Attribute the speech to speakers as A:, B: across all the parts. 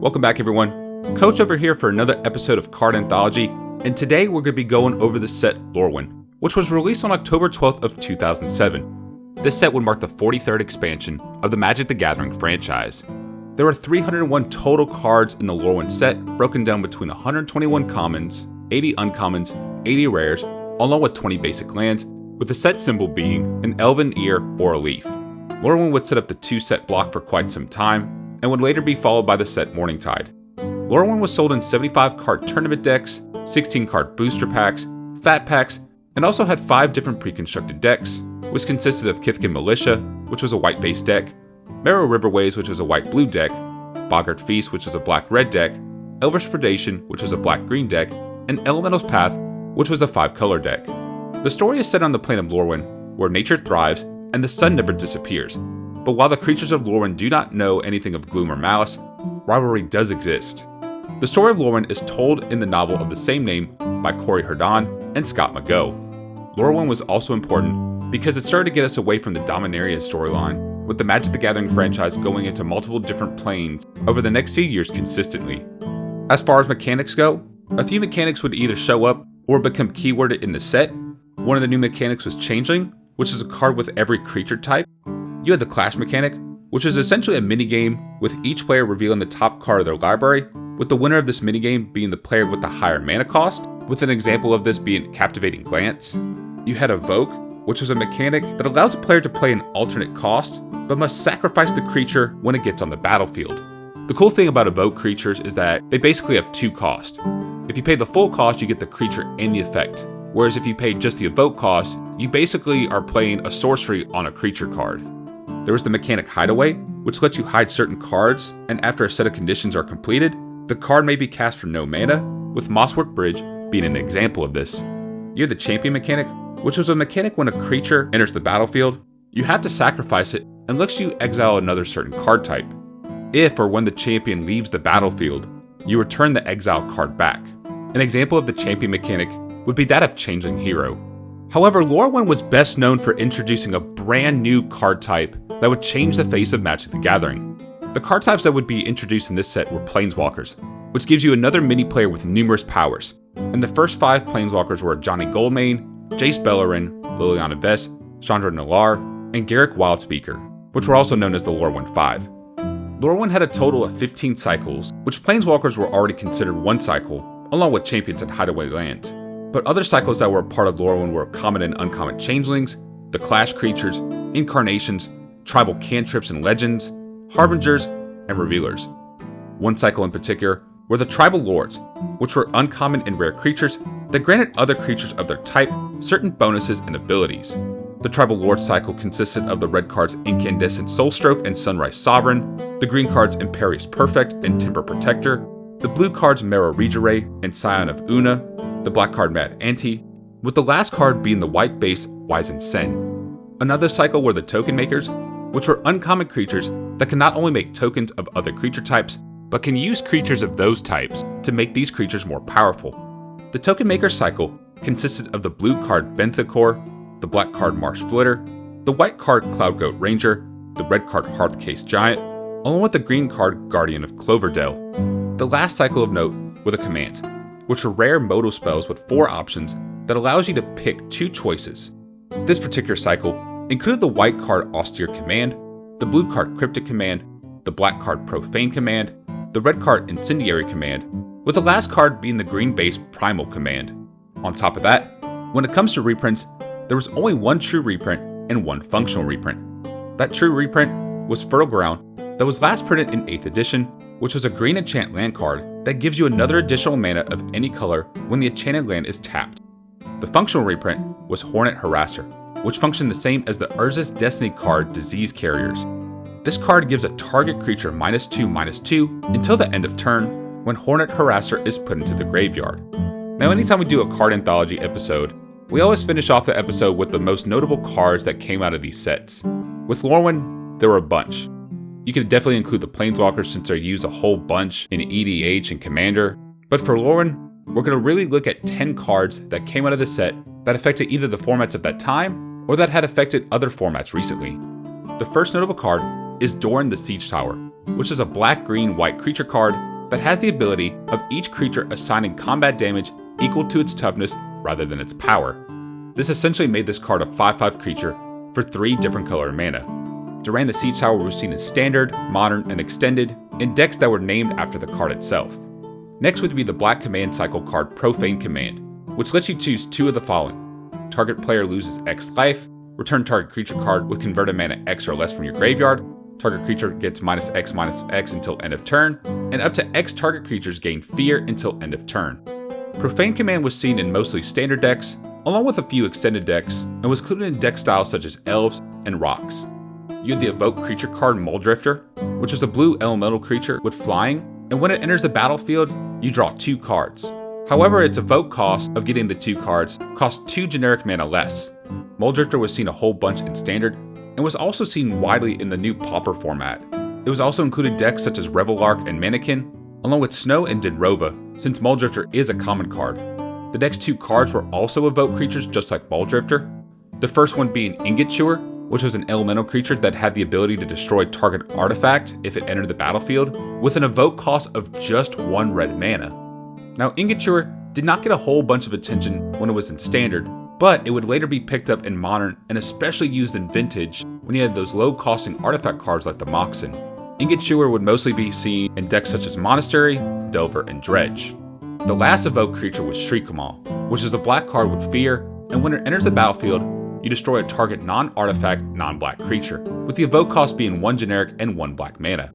A: Welcome back, everyone. Coach over here for another episode of Card Anthology, and today we're going to be going over the set Lorwyn, which was released on October 12th of 2007. This set would mark the 43rd expansion of the Magic the Gathering franchise. There were 301 total cards in the Lorwyn set, broken down between 121 commons, 80 uncommons, 80 rares, along with 20 basic lands, with the set symbol being an elven ear or a leaf. Lorwyn would set up the 2-set block for quite some time, and would later be followed by the set Morningtide. Lorwyn was sold in 75-card tournament decks, 16-card booster packs, fat packs, and also had 5 different pre-constructed decks, which consisted of Kithkin Militia, which was a white-based deck, Marrow Riverways, which was a white-blue deck, Boggart Feast, which was a black-red deck, Elvish Predation, which was a black-green deck, and Elemental's Path, which was a 5-color deck. The story is set on the plane of Lorwyn, where nature thrives and the sun never disappears. But while the creatures of Lorwyn do not know anything of gloom or malice, rivalry does exist. The story of Lorwyn is told in the novel of the same name by Corey Herdon and Scott McGough. Lorwyn was also important because it started to get us away from the Dominaria storyline, with the Magic the Gathering franchise going into multiple different planes over the next few years consistently. As far as mechanics go, a few mechanics would either show up or become keyworded in the set. One of the new mechanics was Changeling, which is a card with every creature type. You had the Clash mechanic, which is essentially a minigame with each player revealing the top card of their library, with the winner of this minigame being the player with the higher mana cost, with an example of this being Captivating Glance. You had Evoke, which was a mechanic that allows a player to play an alternate cost, but must sacrifice the creature when it gets on the battlefield. The cool thing about Evoke creatures is that they basically have 2 costs. If you pay the full cost, you get the creature and the effect, whereas if you pay just the Evoke cost, you basically are playing a sorcery on a creature card. There was the mechanic Hideaway, which lets you hide certain cards, and after a set of conditions are completed, the card may be cast for no mana, with Mosswork Bridge being an example of this. You had the Champion mechanic, which was a mechanic when a creature enters the battlefield, you have to sacrifice it and lets you exile another certain card type. If or when the champion leaves the battlefield, you return the exiled card back. An example of the Champion mechanic would be that of Changeling Hero. However, Lorwyn was best known for introducing a brand new card type that would change the face of Magic the Gathering. The card types that would be introduced in this set were planeswalkers, which gives you another mini player with numerous powers. And the first 5 planeswalkers were Johnny Goldmane, Jace Beleren, Liliana Vess, Chandra Nalaar, and Garruk Wildspeaker, which were also known as the Lorwyn 5. Lorwyn had a total of 15 cycles, which planeswalkers were already considered 1 cycle, along with champions and hideaway lands. But other cycles that were a part of Lorwyn were common and uncommon changelings, the Clash creatures, incarnations, tribal cantrips and legends, harbingers, and revealers. 1 cycle in particular were the tribal lords, which were uncommon and rare creatures that granted other creatures of their type certain bonuses and abilities. The tribal lord cycle consisted of the red cards Incandescent Soulstroke and Sunrise Sovereign, the green cards Imperious Perfect and Timber Protector, the blue cards Marrow Regeray and Scion of Una, the black card Mad Ante, with the last card being the white-based Wizened Sen. Another cycle were the Token Makers, which were uncommon creatures that can not only make tokens of other creature types, but can use creatures of those types to make these creatures more powerful. The Token Maker cycle consisted of the blue card Benthicor, the black card Marsh Flitter, the white card Cloud Goat Ranger, the red card Hearthcase Giant, along with the green card Guardian of Cloverdale. The last cycle of note were the commands, which are rare modal spells with 4 options that allows you to pick 2 choices. This particular cycle included the white card Austere Command, the blue card Cryptic Command, the black card Profane Command, the red card Incendiary Command, with the last card being the green-based Primal Command. On top of that, when it comes to reprints, there was only 1 true reprint and 1 functional reprint. That true reprint was Fertile Ground that was last printed in 8th edition, which was a green enchant land card that gives you another additional mana of any color when the enchanted land is tapped. The functional reprint was Hornet Harasser, which functioned the same as the Urza's Destiny card Disease Carriers. This card gives a target creature -2/-2 until the end of turn when Hornet Harasser is put into the graveyard. Now anytime we do a card anthology episode, we always finish off the episode with the most notable cards that came out of these sets. With Lorwyn, there were a bunch. You could definitely include the Planeswalkers since they're used a whole bunch in EDH and Commander, but for Lorwyn, we're going to really look at 10 cards that came out of the set that affected either the formats of that time or that had affected other formats recently. The first notable card is Doran the Siege Tower, which is a black-green-white creature card that has the ability of each creature assigning combat damage equal to its toughness rather than its power. This essentially made this card a 5/5 creature for 3 different color mana. Duran the Siege Tower was seen as standard, modern, and extended in decks that were named after the card itself. Next would be the black command cycle card Profane Command, which lets you choose 2 of the following. Target player loses X life, return target creature card with converted mana X or less from your graveyard, target creature gets -X until end of turn, and up to X target creatures gain fear until end of turn. Profane Command was seen in mostly standard decks, along with a few extended decks, and was included in deck styles such as Elves and Rocks. You had the Evoke creature card Muldrifter, which was a blue elemental creature with flying, and when it enters the battlefield, you draw 2 cards. However, its evoke cost of getting the 2 cards cost 2 generic mana less. Muldrifter was seen a whole bunch in standard, and was also seen widely in the new Pauper format. It was also included decks such as Revelark and Mannequin, along with Snow and Dinrova, since Muldrifter is a common card. The next 2 cards were also evoke creatures just like Muldrifter, the first one being Ingot Chewer, which was an elemental creature that had the ability to destroy target artifact if it entered the battlefield, with an evoke cost of just 1 red mana. Now, Ingot Chewer did not get a whole bunch of attention when it was in standard, but it would later be picked up in modern and especially used in vintage when you had those low-costing artifact cards like the Moxen. Ingot Chewer would mostly be seen in decks such as Monastery, Delver, and Dredge. The last evoke creature was Shriekamaw, which is the black card with fear, and when it enters the battlefield, you destroy a target non-artifact, non-black creature, with the evoke cost being 1 generic and 1 black mana.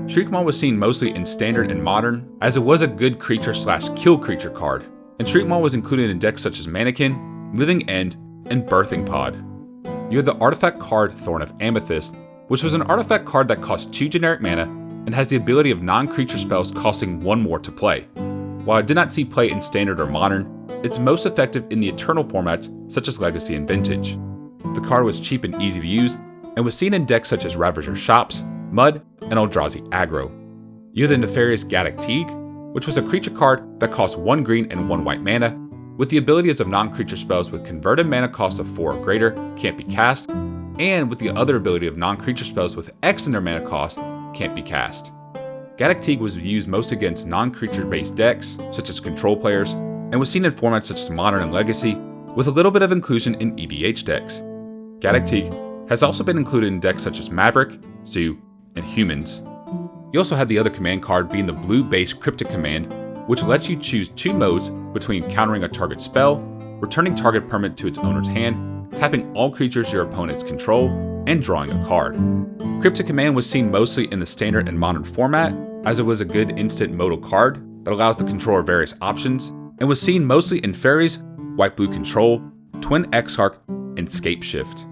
A: Shriekamaw was seen mostly in standard and modern, as it was a good creature/kill creature card, and Shriekamaw was included in decks such as Mannequin, Living End, and Birthing Pod. You had the artifact card Thorn of Amethyst, which was an artifact card that costs 2 generic mana and has the ability of non-creature spells costing 1 more to play. While I did not see play in standard or modern, it's most effective in the Eternal formats such as Legacy and Vintage. The card was cheap and easy to use, and was seen in decks such as Ravager Shops, Mud, and Eldrazi Aggro. You had the nefarious Gaddock Teague, which was a creature card that cost 1 green and 1 white mana, with the abilities of non-creature spells with converted mana cost of 4 or greater can't be cast, and with the other ability of non-creature spells with X in their mana cost can't be cast. Gaddock Teague was used most against non-creature based decks, such as control players, and was seen in formats such as Modern and Legacy, with a little bit of inclusion in EDH decks. Gaddock Teague has also been included in decks such as Maverick, Zoo, and Humans. You also had the other command card being the blue-based Cryptic Command, which lets you choose 2 modes between countering a target spell, returning target permanent to its owner's hand, tapping all creatures your opponents control, and drawing a card. Cryptic Command was seen mostly in the standard and modern format, as it was a good instant modal card that allows the controller various options, and was seen mostly in Fairies, White-Blue Control, Twin Exarch, and Scapeshift.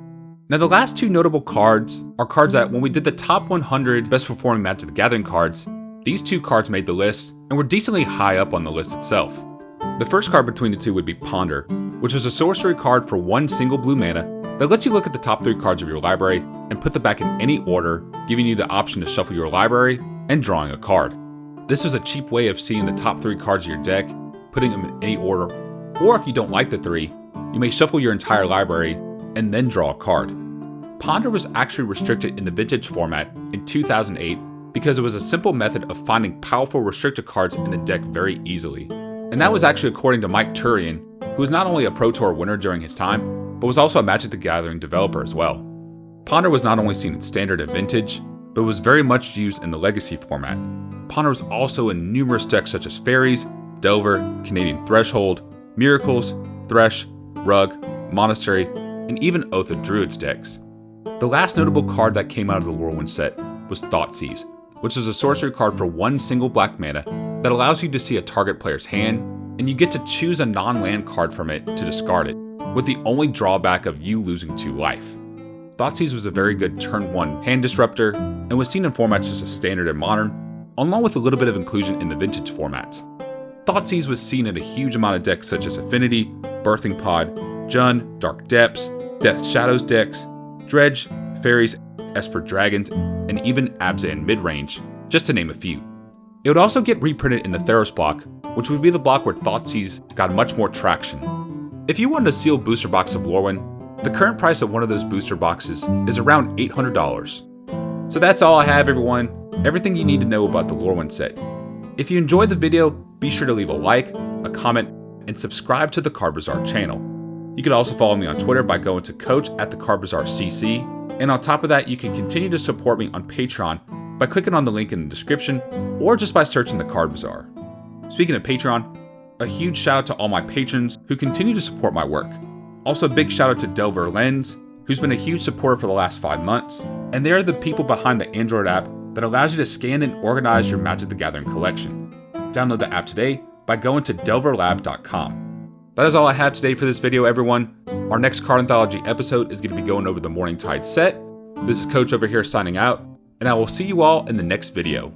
A: Now the last 2 notable cards are cards that when we did the top 100 best performing Magic the Gathering cards, these 2 cards made the list and were decently high up on the list itself. The first card between the 2 would be Ponder, which was a sorcery card for 1 single blue mana that lets you look at the top 3 cards of your library and put them back in any order, giving you the option to shuffle your library and drawing a card. This was a cheap way of seeing the top 3 cards of your deck, putting them in any order, or if you don't like the 3, you may shuffle your entire library and then draw a card. Ponder was actually restricted in the Vintage format in 2008 because it was a simple method of finding powerful restricted cards in a deck very easily. And that was actually according to Mike Turian, who was not only a Pro Tour winner during his time, but was also a Magic the Gathering developer as well. Ponder was not only seen in Standard and Vintage, but was very much used in the Legacy format. Ponder was also in numerous decks such as Fairies, Delver, Canadian Threshold, Miracles, Thresh, Rug, Monastery, and even Oath of Druids decks. The last notable card that came out of the Lorwyn set was Thoughtseize, which is a sorcery card for 1 single black mana that allows you to see a target player's hand, and you get to choose a non-land card from it to discard it, with the only drawback of you losing 2 life. Thoughtseize was a very good turn 1 hand disruptor, and was seen in formats such as Standard and Modern, along with a little bit of inclusion in the Vintage formats. Thoughtseize was seen in a huge amount of decks such as Affinity, Birthing Pod, Jund, Dark Depths, Death Shadows decks, Dredge, Fairies, Esper Dragons, and even Abzan midrange, just to name a few. It would also get reprinted in the Theros block, which would be the block where Thoughtseize got much more traction. If you wanted a sealed booster box of Lorwyn, the current price of one of those booster boxes is around $800. So that's all I have, everyone. Everything you need to know about the Lorwyn set. If you enjoyed the video, be sure to leave a like, a comment, and subscribe to the Card Bazaar channel. You can also follow me on Twitter by going to coach@thecardbazaarcc, and on top of that, you can continue to support me on Patreon by clicking on the link in the description or just by searching the Card Bazaar. Speaking of Patreon, a huge shout out to all my patrons who continue to support my work. Also a big shout out to Delver Lens, who's been a huge supporter for the last 5 months, and they are the people behind the Android app that allows you to scan and organize your Magic the Gathering collection. Download the app today by going to delverlab.com. That is all I have today for this video, everyone. Our next Card Anthology episode is going to be going over the Morning Tide set. This is Coach over here signing out, and I will see you all in the next video.